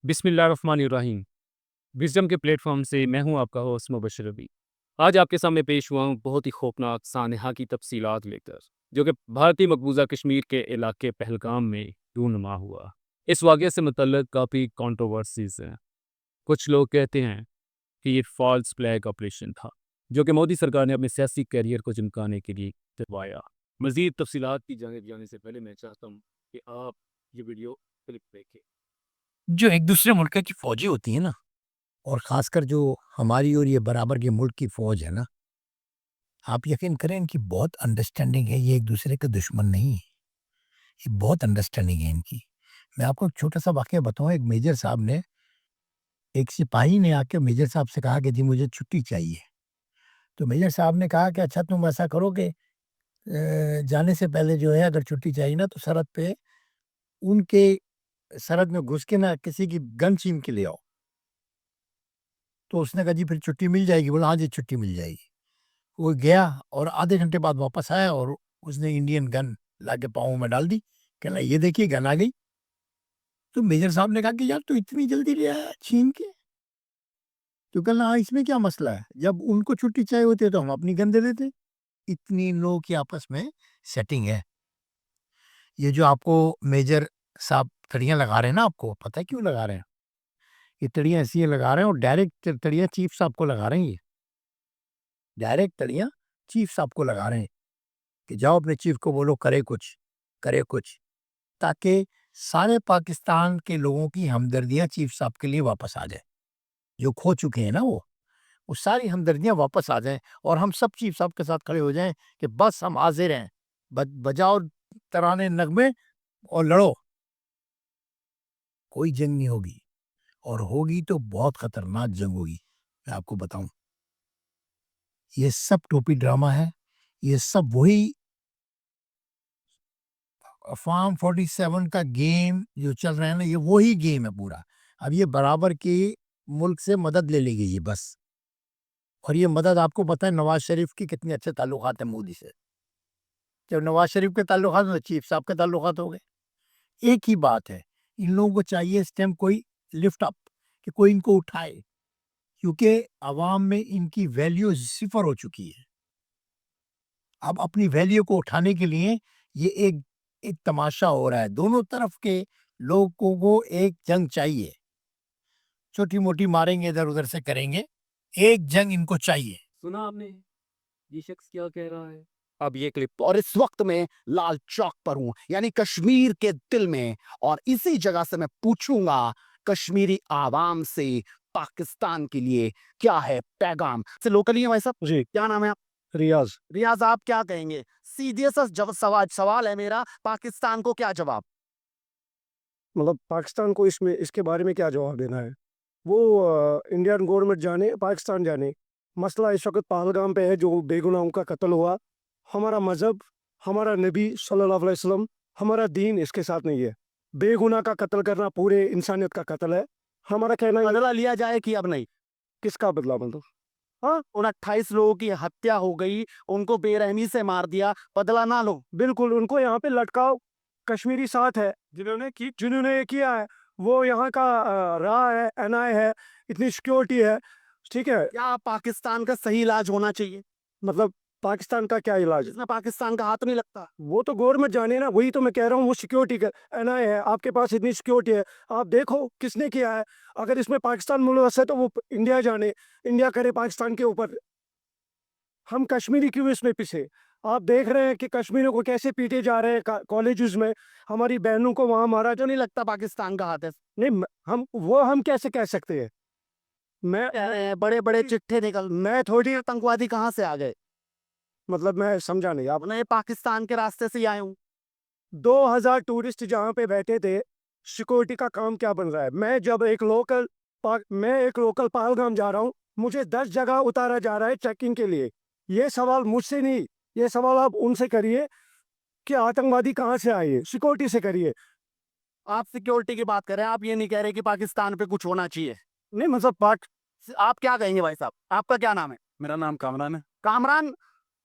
बिस्मिल्लाहिर्रहमानिर्रहीम। विज़डम के प्लेटफॉर्म से मैं हूं आपका होस्ट मुबशर रबी। आज आपके सामने पेश हुआ हूं बहुत ही खौफनाक सानहा की तफसीलात लेकर, जो कि भारतीय मकबूजा कश्मीर के इलाके पहलगाम में रूनुमा हुआ। इस वाक़े से मुतल्लिक़ काफ़ी कंट्रोवर्सीज़ हैं। कुछ लोग कहते हैं कि ये फॉल्स फ्लैग ऑपरेशन था, जो कि मोदी सरकार ने अपने सियासी कैरियर को चमकाने के लिए करवाया। मज़ीद तफसीलात की जाने जाने से पहले मैं चाहता हूँ कि आप ये वीडियो क्लिप देखें। जो एक दूसरे मुल्क की फौजी होती है ना, और खासकर जो हमारी और ये बराबर के मुल्क की फौज है ना, आप यकीन करें इनकी बहुत अंडरस्टैंडिंग है। ये एक दूसरे के दुश्मन नहीं है, ये बहुत अंडरस्टैंडिंग है इनकी। मैं आपको एक छोटा सा वाक्य बताऊं। एक मेजर साहब ने, एक सिपाही ने आके मेजर साहब से कहा कि जी मुझे छुट्टी चाहिए। तो मेजर साहब ने कहा कि अच्छा तुम ऐसा करो कि जाने से पहले जो है अगर छुट्टी चाहिए ना तो सरहद पे उनके सरहद में घुस के ना किसी की गन छीन के ले आओ। तो उसने कहा जी फिर छुट्टी मिल जाएगी? बोला हाँ जी छुट्टी मिल जाएगी। वो गया और आधे घंटे बाद वापस आया और उसने इंडियन गन लाके पाँव में डाल दी। कहना ये देखिए गन आ गई। तो मेजर साहब ने कहा कि यार तू इतनी जल्दी ले आया छीन के? तो कहना हाँ इसमें क्या मसला है, जब उनको छुट्टी चाहिए होती है तो हम अपनी गन दे देते। इतनी इन लोगों की आपस में सेटिंग है। ये जो आपको मेजर साहब तड़ियां लगा रहे हैं ना, आपको पता है क्यों लगा रहे हैं? ये तड़ियां इसलिए लगा रहे हैं और डायरेक्ट तड़ियां चीफ साहब को लगा रहे हैं। ये डायरेक्ट तड़ियां चीफ साहब को लगा रहे हैं कि जाओ अपने चीफ को बोलो करे कुछ, करे कुछ, ताकि सारे पाकिस्तान के लोगों की हमदर्दियाँ चीफ साहब के लिए वापस आ जाए। जो खो चुके हैं ना वो सारी हमदर्दियाँ वापस आ जाएँ और हम सब चीफ साहब के साथ खड़े हो जाएँ कि बस हम हाज़िर हैं, बजाओ तराने नगमे और लड़ो। कोई जंग नहीं होगी, और होगी तो बहुत खतरनाक जंग होगी, मैं आपको बताऊँ। ये सब टोपी ड्रामा है, ये सब वही फार्म 47 का गेम जो चल रहा है ना, ये वही गेम है पूरा। अब ये बराबर के मुल्क से मदद ले लेगी ये बस। और ये मदद आपको पता है नवाज शरीफ की कितने अच्छे ताल्लुकात है मोदी से। जब नवाज शरीफ के ताल्लुकात हैं तो चीफ साहब के ताल्लुकात हो गए। एक ही बात है, इन लोगों को चाहिए इस टाइम कोई लिफ्ट अप, कि कोई इनको उठाए, क्योंकि अवाम में इनकी वैल्यू सिफर हो चुकी है। अब अपनी वैल्यू को उठाने के लिए ये एक एक तमाशा हो रहा है। दोनों तरफ के लोगों को एक जंग चाहिए। छोटी-मोटी मारेंगे, इधर-उधर से करेंगे। एक जंग इनको चाहिए। सुना आपने ये शख्स क्या कह रहा है? अब ये क्लिप और इस वक्त में लाल चौक पर हूं, यानी कश्मीर के दिल में, और इसी जगह से मैं पूछूंगा कश्मीरी आवाम से पाकिस्तान के लिए क्या है पैगाम। से लोकली है भाई साहब जी, क्या नाम है आप? रियाज़। रियाज आप क्या कहेंगे? सीधे सा सवाल सवाल है मेरा, पाकिस्तान को क्या जवाब? मतलब पाकिस्तान को इसमें इसके बारे में क्या जवाब देना है? वो इंडियन गवर्नमेंट जाने, पाकिस्तान जाने। मसला इस वक़्त पहलगाम पे है जो बेगुनाहों का कत्ल हुआ। हमारा मज़हब, हमारा नबी सल्लल्लाहु अलैहि वसल्लम, हमारा दीन इसके साथ नहीं है। बेगुनाह का कत्ल करना पूरे इंसानियत का कत्ल है। हमारा कहना ये बदला लिया जाए कि अब नहीं? किसका बदला मतलब? हाँ, उन 28 लोगों की हत्या हो गई, उनको बेरहमी से मार दिया, बदला ना लो? बिल्कुल, उनको यहाँ पे लटकाओ। कश्मीरी साथ है, जिन्होंने ये किया है, वो यहाँ का रहा है, एनआई है, इतनी सिक्योरिटी है, ठीक है? क्या पाकिस्तान का सही इलाज होना चाहिए मतलब पाकिस्तान का क्या इलाज? जिसमें पाकिस्तान का हाथ नहीं लगता? वो तो गवर्नमेंट जाने ना, वही तो मैं कह रहा हूँ, वो सिक्योरिटी का एनआई है, आपके पास इतनी सिक्योरिटी है, आप देखो किसने किया है। अगर इसमें पाकिस्तान मुलव्वस है तो वो इंडिया जाने, इंडिया करे पाकिस्तान के ऊपर। हम कश्मीरी क्यों इसमें पिसे? आप देख रहे हैं कि कश्मीरियों को कैसे पीटे जा रहे हैं कॉलेजेस में, हमारी बहनों को वहाँ मारा जो नहीं लगता पाकिस्तान का हाथ है? नहीं हम कैसे कह सकते हैं? मैं बड़े बड़े चिट्ठे निकल, मैं थोड़ी आतंकवादी कहाँ से आ गए? मतलब मैं समझा नहीं आप। मैं पाकिस्तान के रास्ते से ही आया हूँ। 2000 टूरिस्ट जहाँ पे बैठे थे, सिक्योरिटी का काम क्या बन रहा है? मैं एक लोकल पहलगाम जा रहा हूँ, मुझे 10 जगह उतारा जा रहा है चेकिंग के लिए। ये सवाल मुझसे नहीं, ये सवाल आप उनसे करिए कि आतंकवादी कहाँ से आए, सिक्योरिटी से करिए। आप सिक्योरिटी की बात कर रहे हैं, आप ये नहीं कह रहे कि पाकिस्तान पे कुछ होना चाहिए। नहीं मतलब पाक आप क्या कहेंगे भाई साहब? आपका क्या नाम है? मेरा नाम कामरान है। कामरान,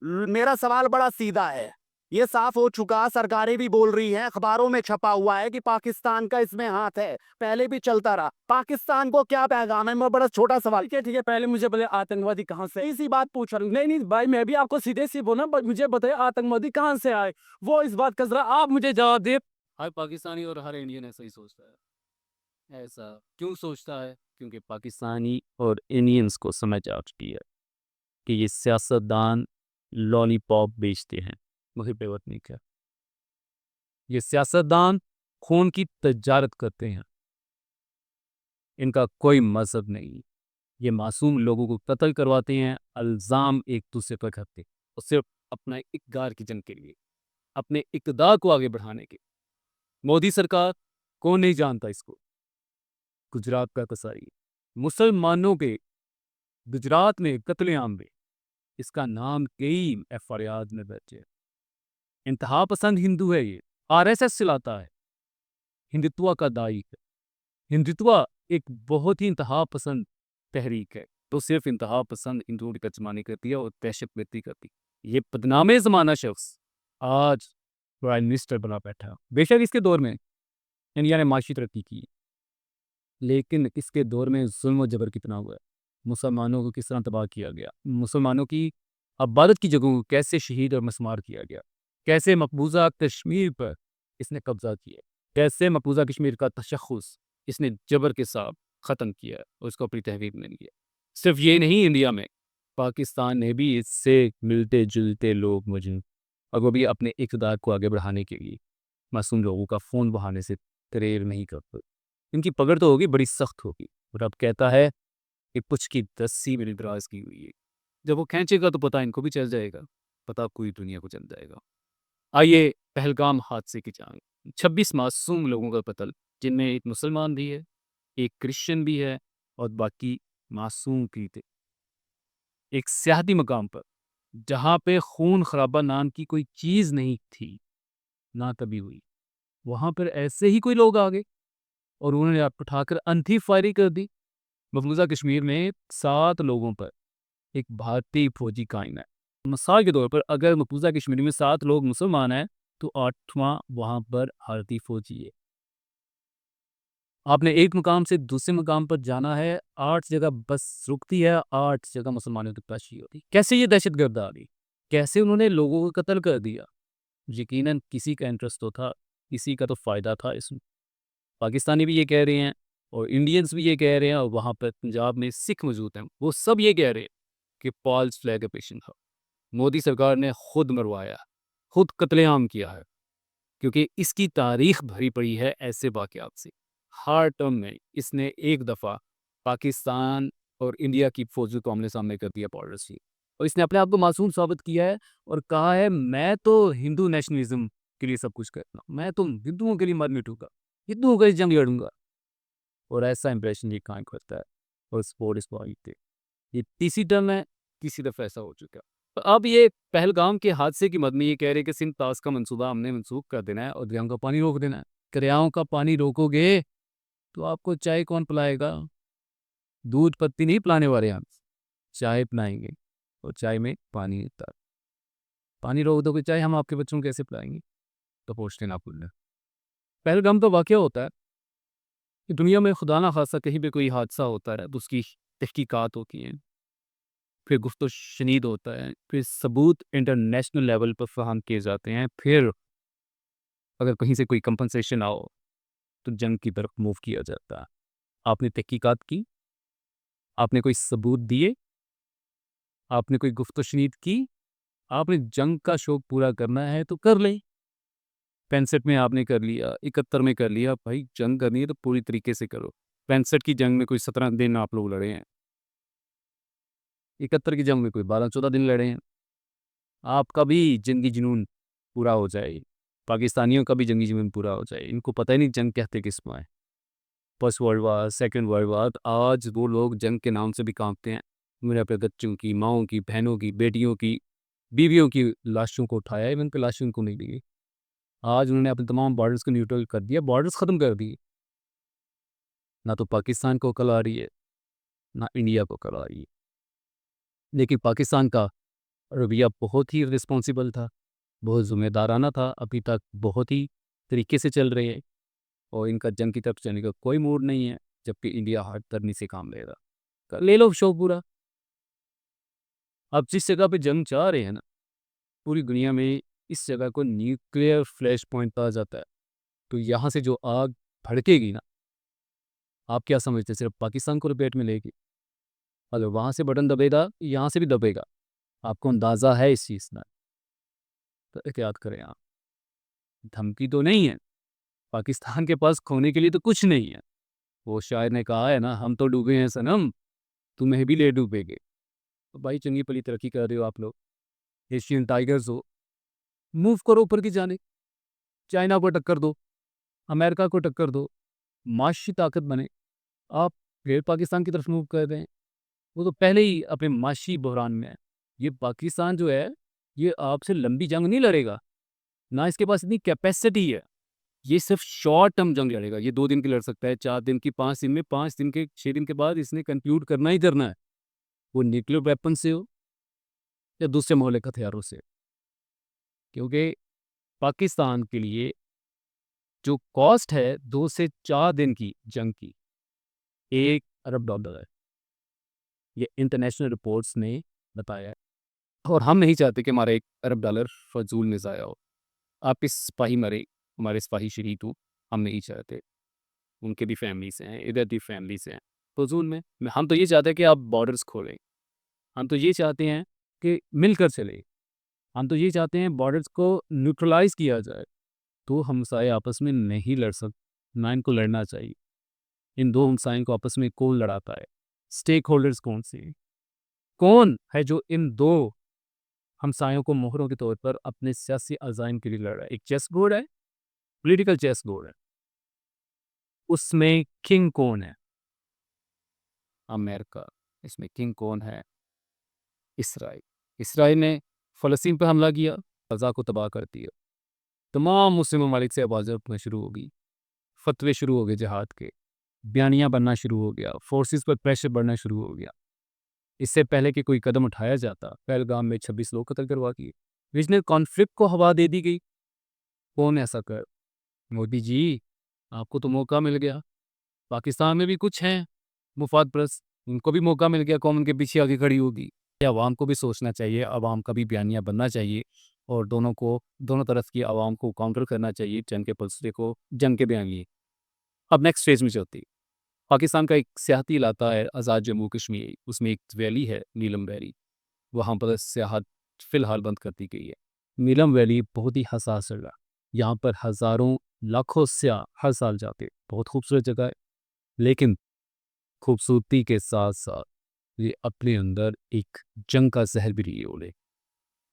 मेरा सवाल बड़ा सीधा है। ये साफ हो चुका, सरकारें भी बोल रही हैं, अखबारों में छपा हुआ है कि पाकिस्तान का इसमें हाथ है, पहले भी चलता रहा। पाकिस्तान को क्या पैगाम है? मैं बड़ा छोटा सवाल। ठीक है, पहले मुझे बोले आतंकवादी कहाँ से? इसी बात पूछ रहा हूँ। नहीं नहीं भाई, मैं भी आपको सीधे सी बोला, बट मुझे बताइए आतंकवादी कहाँ से आए, वो इस बात का जरा आप मुझे जवाब दे। हर पाकिस्तानी और हर इंडियन ऐसा ही सोचता है। ऐसा क्यों सोचता है? क्योंकि पाकिस्तानी और इंडियंस को समझ आ चुकी है कि ये सियासतदान लॉलीपॉप बेचते हैं, वही पेवत नहीं क्या। ये सियासतदान खून की तजारत करते हैं, इनका कोई मजहब नहीं। ये मासूम लोगों को कत्ल करवाते हैं, अल्जाम एक दूसरे पर करते हैं, और सिर्फ अपना इक़्तिदार की जंग के लिए, अपने इक़्तिदार को आगे बढ़ाने के। मोदी सरकार, कौन नहीं जानता इसको? गुजरात का कसाई, मुसलमानों के गुजरात में कत्लेआम में, इसका नाम कई एफआईआर में दर्ज है। इंतहा पसंद हिंदू है ये, आरएसएस चलाता है, हिंदुत्व का दाई है। हिंदुत्व एक बहुत ही इंतहा पसंद तहरीक है, तो सिर्फ इंतहा पसंद हिंदुओं की तर्जमानी करती है और दहशत गर्दी करती है। ये बदनामे ज़माना शख्स आज प्राइम मिनिस्टर बना बैठा। बेशक इसके दौर में इंडिया ने माशी तरक्की की, लेकिन इसके दौर में जुल्म और जबर कितना हुआ है, मुसलमानों को किस तरह तबाह किया गया, मुसलमानों की इबादत की जगहों को कैसे शहीद और मस्मार किया गया, कैसे मकबूजा कश्मीर पर इसने कब्जा किया, कैसे मकबूजा कश्मीर का तशख़्ख़ुस इसने जबर के साथ ख़त्म किया और उसको अपनी तहरीर में लिया। सिर्फ ये नहीं, इंडिया में पाकिस्तान ने भी इससे मिलते जुलते लोग मौजूद, और वो भी अपने इक़्तिदार को आगे बढ़ाने के लिए मासूम लोगों का फ़ोन बहाने से तरेर नहीं करते। इनकी पकड़ तो होगी, बड़ी सख्त होगी। और अब कहता है कि पुछ की रस्सी मेरी दराज की हुई है, जब वो खींचेगा तो पता इनको भी चल जाएगा, पता पूरी दुनिया को चल जाएगा। आइए पहलगाम हादसे की जान। 26 मासूम लोगों का कत्ल, जिनमें एक मुसलमान भी है, एक क्रिश्चियन भी है, और बाकी मासूम भी थे। एक सियाहती मकाम पर जहाँ पे खून खराबा नाम की कोई चीज़ नहीं थी, ना कभी हुई, वहाँ पर ऐसे ही कोई लोग आ गए और उन्होंने आप उठाकर अंधी फायरिंग कर दी। मकबूजा कश्मीर में 7 लोगों पर एक भारतीय फौजी कायम है। मिसाल के तौर पर अगर मकबूजा कश्मीर में 7 लोग मुसलमान हैं, तो 8वां वहाँ पर भारतीय फौजी है। आपने एक मुकाम से दूसरे मुकाम पर जाना है, 8 जगह बस रुकती है, 8 जगह मुसलमानों की तलाशी होती। कैसे ये दहशतगर्द आ गई? कैसे उन्होंने लोगों को कत्ल कर दिया? यकीनन किसी का इंटरेस्ट तो था, किसी का तो फ़ायदा था इसमें। पाकिस्तानी भी ये कह रहे हैं और इंडियंस भी ये कह रहे हैं, और वहाँ पर पंजाब में सिख मौजूद हैं, वो सब ये कह रहे हैं कि फॉल्स फ्लैग ऑपरेशन था। मोदी सरकार ने खुद मरवाया, खुद कत्लेआम किया है, क्योंकि इसकी तारीख भरी पड़ी है ऐसे वाक़यात से। हर टर्म में इसने एक दफ़ा पाकिस्तान और इंडिया की फ़ौज को आमने-सामने कर दिया बॉर्डर से, और इसने अपने आप को मासूम साबित किया है और कहा है, मैं तो हिंदू नेशनलिज़्म के लिए सब कुछ करता हूँ, मैं तो हिंदुओं के लिए मर मिटूँगा, हिंदुओं की जंग लड़ूँगा। और ऐसा इंप्रेशन ये कायम करता है, और स्पोर्ट इस पॉइंट पे ये तीसरी टर्म है, तीसरी दफ़ा ऐसा हो चुका है। तो अब ये पहलगाम के हादसे की मद में ये कह रहे हैं कि सिंध पास का मंसूबा हमने मनसूख कर देना है और दरियाओं का पानी रोक देना है। दरियाओं का पानी रोकोगे तो आपको चाय कौन पिलाएगा? दूध पत्ती नहीं पिलाने वाले हम, चाय पिलाएंगे, और चाय में पानी होता है। पानी रोक दोगे चाय, हम आपके बच्चों को कैसे पिलाएंगे? तो पूछते ना भूलना। पहलगाम तो वाक़या होता है कि दुनिया में खुदा ना खासा कहीं पे कोई हादसा होता है, तो उसकी तहकीकात होती हैं, फिर गुफ्त शनीद होता है, फिर सबूत इंटरनेशनल लेवल पर फराहम किए जाते हैं, फिर अगर कहीं से कोई कंपनसेशन आओ तो जंग की तरफ मूव किया जाता है। आपने तहकीकात की, आपने कोई सबूत दिए, आपने कोई गुफ्त शनीद की, आपने जंग का शौक पूरा करना है तो कर लें। 65 में आपने कर लिया, 71 में कर लिया, भाई जंग करनी है तो पूरी तरीके से करो। 65 की जंग में कोई 17 दिन आप लोग लड़े हैं, 71 की जंग में कोई 12-14 दिन लड़े हैं। आपका भी जंगी जुनून पूरा हो जाए, पाकिस्तानियों का भी जंगी जुनून पूरा हो जाए। इनको पता ही नहीं जंग कहते किसको है। First world war, second world war, आज वो लोग जंग के नाम से भी कांपते हैं। मेरे अपने बच्चों की, माँओं की, बहनों की, बेटियों की, बीवियों की लाशों को उठाया, इवन पे लाशों को नहीं दी। आज उन्होंने अपने तमाम बॉर्डर्स को न्यूट्रल कर दिया, बॉर्डर्स ख़त्म कर दिए। ना तो पाकिस्तान को अकल आ रही है, ना इंडिया को अकल आ रही है। लेकिन पाकिस्तान का रवैया बहुत ही रिस्पॉन्सिबल था। बहुत ज़िम्मेदाराना था, अभी तक बहुत ही तरीके से चल रहे हैं और इनका जंग की तरफ जाने का कोई मूड नहीं है, जबकि इंडिया हर तरनी से काम ले रहा। ले लो शो पूरा। आप जिस जगह पे जंग चाह रहे हैं ना, पूरी दुनिया में इस जगह को न्यूक्लियर फ्लैश पॉइंट कहा जाता है। तो यहाँ से जो आग भड़केगी ना, आप क्या समझते हैं सिर्फ पाकिस्तान को लपेट में लेगी? अगर वहाँ से बटन दबेगा, यहाँ से भी दबेगा। आपको अंदाज़ा है इस चीज़ का, तो एहतियात करें आप। धमकी तो नहीं है, पाकिस्तान के पास खोने के लिए तो कुछ नहीं है। वो शायर ने कहा है ना, हम तो डूबे हैं सनम, तुम्हें भी ले डूबेंगे। तो भाई चंगी भली तरक्की कर रहे हो आप लोग, एशियन टाइगर्स हो, मूव करो ऊपर की जाने, चाइना को टक्कर दो, अमेरिका को टक्कर दो, माशी ताकत बने। आप फिर पाकिस्तान की तरफ मूव कर रहे हैं। वो तो पहले ही अपने माशी बहरान में है। ये पाकिस्तान जो है, ये आपसे लंबी जंग नहीं लड़ेगा, ना इसके पास इतनी कैपेसिटी है। ये सिर्फ शॉर्ट टर्म जंग लड़ेगा। ये 2 दिन की लड़ सकता है, 4 दिन की, 5 दिन में, 5 दिन के, 6 दिन के बाद इसने कंक्लूड करना ही करना है। वो न्यूक्लियर वेपन से हो या दूसरे मोहल्ले के हथियारों से। क्योंकि पाकिस्तान के लिए जो कॉस्ट है 2 से 4 दिन की जंग की, $1 अरब है। ये इंटरनेशनल रिपोर्ट्स ने बताया है। और हम नहीं चाहते कि हमारा $1 अरब फजूल में ज़ाया हो। आप इस सिपाही मरे, हमारे सिपाही शहीद हो, हम नहीं चाहते। उनके भी फैमिलीज़ हैं, इधर भी फैमिलीज़ हैं। फजूल में हम तो ये चाहते हैं कि आप बॉर्डर्स खोलें। हम तो ये चाहते हैं कि मिलकर चलें। हम तो ये चाहते हैं बॉर्डर्स को न्यूट्रलाइज़ किया जाए। तो हमसाए आपस में नहीं लड़ ना इनको लड़ना चाहिए। इन 2 हमसायों को आपस में कौन लड़ाता है? स्टेक होल्डर्स कौन से हैं? कौन है जो इन 2 हमसायों को मोहरों के तौर पर अपने सियासी अज़ाइम के लिए लड़ रहा है? एक चेस बोर्ड है, पॉलिटिकल चेस बोर्ड है। उसमें किंग कौन है? अमेरिका। इसमें किंग कौन है? इसराइल। इसराइल ने फ़लस्तीन पर हमला किया, ग़ज़ा को तबाह कर दिया। तमाम मुस्लिम ममालिक से आवाज़ें उठना शुरू हो गई, फतवे शुरू हो गए जिहाद के, बयानिया बनना शुरू हो गया, फोर्सेस पर प्रेशर बढ़ना शुरू हो गया। इससे पहले कि कोई कदम उठाया जाता, पहलगाम में 26 लोग कत्ल करवा दिए। रीजनल कॉन्फ्लिक्ट को हवा दे दी गई। कौन ऐसा कर? मोदी जी, आपको तो मौका मिल गया। पाकिस्तान में भी कुछ हैं मुफाद परस्त, उनको भी मौका मिल गया, कौन उनके पीछे आगे खड़ी होगी। ये अवाम को भी सोचना चाहिए, अवाम का भी बयानिया बनना चाहिए और दोनों तरफ की अवाम को काउंटर करना चाहिए जंग के पलसरे को, जंग के बयानिए। अब नेक्स्ट फेज में चलती, पाकिस्तान का एक सियाहती इलाका है आज़ाद जम्मू कश्मीर, उसमें एक वैली है नीलम वैली, वहाँ पर सियाहत फ़िलहाल बंद कर दी गई है। नीलम वैली बहुत ही हसास जगह, यहाँ पर हज़ारों लाखों सयाह हर साल जाते हैं। बहुत खूबसूरत जगह है, लेकिन खूबसूरती के साथ साथ ये अपने अंदर एक जंग का जहर भी लिए ओले,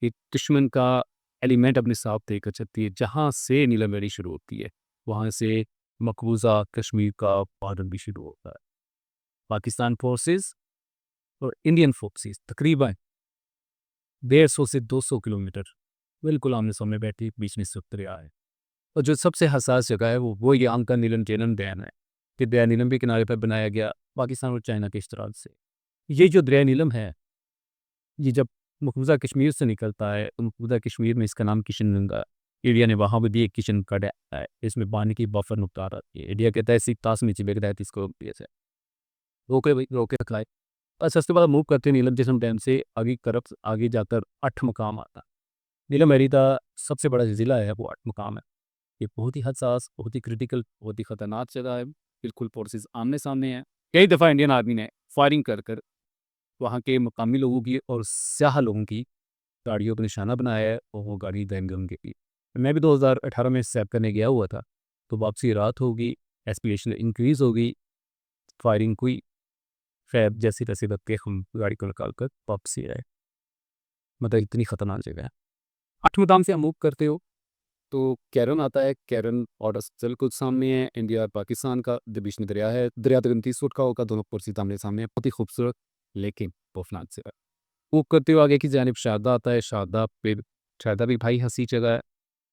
एक दुश्मन का एलिमेंट अपने साथ लेकर चलती है। जहाँ से नीलम वैली शुरू होती है, वहाँ से मकबूजा कश्मीर का बॉर्डर भी शुरू होता है। पाकिस्तान फोर्सेस और इंडियन फोर्सेस तकरीबन 150 से 200 किलोमीटर बिल्कुल आमने सामने बैठी बीच में से दरिया है। और जो सबसे हसास जगह है वो यहाँ का नीलम जेनम डैम है कि दरिया नीलम के किनारे पर बनाया गया पाकिस्तान और चाइना के इश्तराक से। ये जो दरिया नीलम है, ये जब मकबूजा कश्मीर से निकलता है तो मकबूजा कश्मीर में इसका नाम किशनगंगा, इंडिया ने वहाँ पर भी एक किशन का डैम है, इसमें पानी की बफर नुकता आती है। इंडिया कहता है इसी ताश में चिपक रहा है, इसको रोके भाई, रोके रखलाए। बस उसके बाद मूव करते हैं नीलम जिसम डैम से आगे तरफ, आगे जाकर 8 मुकाम आता है। नीलम वैली का सबसे बड़ा ज़िला है, वो 8 मुकाम है। ये बहुत ही हसास, बहुत ही क्रिटिकल, बहुत ही ख़तरनाक जगह है। बिल्कुल फोर्सेस आमने सामने हैं। कई दफ़ा इंडियन आर्मी ने फायरिंग कर कर वहाँ के मकामी लोगों की और स्याह लोगों की गाड़ियों पर निशाना बनाया है और वो गाड़ी दंगम की। मैं भी 2018 में सैर करने गया हुआ था, तो वापसी रात होगी, एस्पिरेशन इंक्रीज़ होगी, फायरिंग हुई, खैर जैसे तैसे रख हम गाड़ी को निकाल कर वापसी आए। मतलब इतनी ख़तरनाक जगह है। 8 मुकाम से आप मूव करते हो तो कैरन आता है, कैरन और असल कुछ सामने है, इंडिया और पाकिस्तान का बीच में दरिया है। दरिया तकरीबन 30 फुट का होगा, दोनों पुरसी आमने सामने है, बहुत ही खूबसूरत लेकिन खौफनाक जगह। मूव करते हो आगे की जानिब शारदा आता है। शारदा भी भाई हंसी जगह है,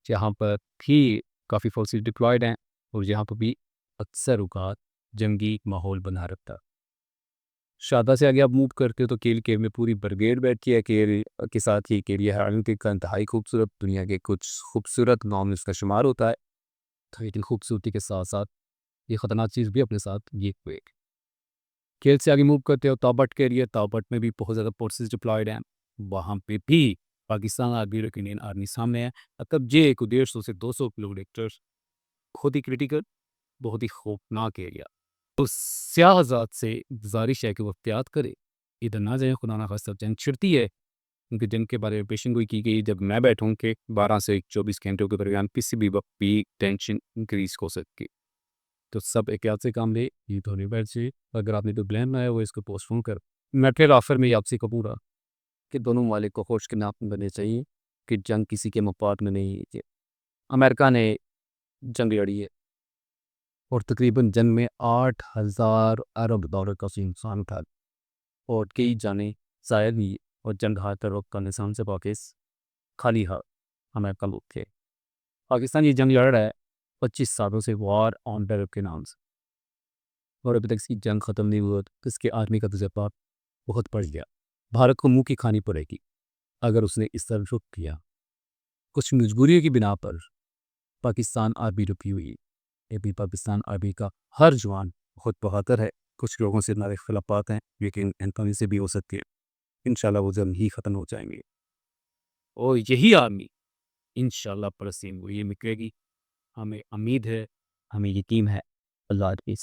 जहाँ पर भी काफ़ी फोर्सेस डिप्लॉयड हैं और यहाँ पर भी अक्सर औकात जंगी माहौल बना रहता है। शादा से आगे आप मूव करते हो तो केल केव में पूरी ब्रिगेड बैठती है। केल के साथ ही केल ये हैरान का इंतहाई खूबसूरत दुनिया के कुछ खूबसूरत गाँव में इसका शुमार होता है। तो लेकिन खूबसूरती के साथ साथ ये ख़तरनाक चीज़ भी अपने साथ ये हुए। केल से आगे मूव करते हो ताबट के एरिया, ताबट में भी बहुत ज़्यादा फोर्सेस डिप्लॉयड हैं। वहाँ पे भी पाकिस्तान आर्मी और इंडियन आर्मी सामने है। तब ये 150 से 200 किलोमीटर बहुत ही क्रिटिकल, बहुत ही खौफनाक एरिया। तो स्याहजाद से गुजारिश है कि वो एहतियात करे, इधर ना जाए, खुदा ना खास्ता जंग छिड़ती है। क्योंकि जंग के बारे में पेशन गोई की गई जब मैं बैठूँ कि 12 से 24 घंटों के दरमियान किसी भी वक्त भी टेंशन इंक्रीज हो सकती है। तो सब एहतियात से काम ले, ये तो नहीं बैठ चाहिए। अगर आपने जो प्लान बनाया है वो इसको पोस्टपोन कर। मैं फिर आखिर में ये आपसे कहूँगा कि दोनों ममालिक को होश के नाप बनने चाहिए कि जंग किसी के मफाद में नहीं है। अमेरिका ने जंग लड़ी है और तकरीबन जंग में 8,000 अरब डॉलर का नुकसान था और कई जाने ज़ाया भी, और जंग हार वक्त का निशान से पाकिस खाली हाथ अमेरिका लोग थे। पाकिस्तान ये जंग लड़ रहा है 25 सालों से वॉर ऑन टेरर के नाम से, और अभी तक इसकी जंग ख़त्म नहीं हुआ। तो इसके आर्मी का तजर्बा बहुत बढ़ गया। भारत को मुंह की खानी पड़ेगी अगर उसने इस तरह रुख किया। कुछ मजबूरियों की बिना पर पाकिस्तान आर्मी रुकी हुई है। ये भी पाकिस्तान आर्मी का हर जवान बहुत बहादुर है। कुछ लोगों से हमारे खिलाफात हैं, लेकिन इनकमी से भी हो सकती है। इंशाल्लाह वो जल्द ही ख़त्म हो जाएंगे और यही आर्मी इंशाल्लाह फ़लस्तीन को ये निकलेगी। हमें उम्मीद है, हमें यकीन है। अल्लाह हाफ़िज़।